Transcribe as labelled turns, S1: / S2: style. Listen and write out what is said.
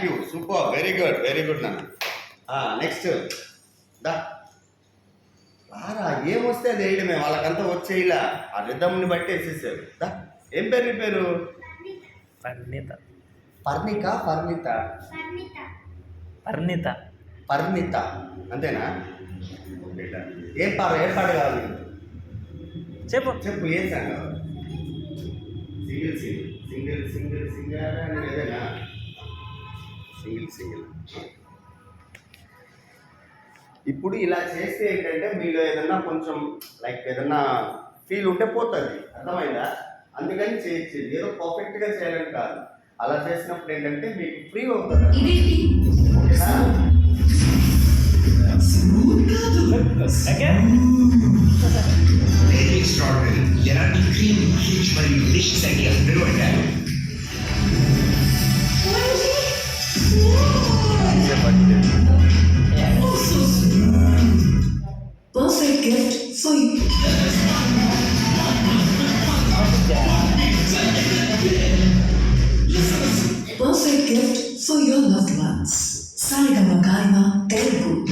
S1: Thank you, super, very good నాన్న. Next దా రారా, ఏమొస్తే అది వేయడమే, వాళ్ళకంతా వచ్చేయిలా ఆ రిధమ్ని బట్టి వేసేసారు. దా ఏం పేరు నీ పేరు?
S2: పరిణిత.
S1: పర్ణిక, పర్ణిత,
S2: పరిణిత.
S1: పరిణిత అంతేనా? ఏం పాట కావాలి
S2: చెప్పు.
S1: చెప్పు, ఏం సాంగ్ కావాలి? సింగిల్ అని ఏదైనా సింగిల్. ఇప్పుడు ఇలా చేస్తే ఏంటంటే మీలో ఏదన్నా కొంచెం లైక్ ఏదన్నా ఫీల్ ఉంటే పోతుంది, అర్థమైందా? అందుకని చేయొచ్చు, ఏదో పర్ఫెక్ట్గా చేయాలని కాదు. అలా చేసినప్పుడు ఏంటంటే మీకు ఫ్రీ అవుతుంది.
S3: Extraordinary. ఎలాంటి క్రీమ్, రిచ్ మరియు డిషెస్ ఐడియాస్ నిలబడ్డారు.
S4: Perfect gift for you. Perfect gift for your loved ones. Sarigama Karma Telugu.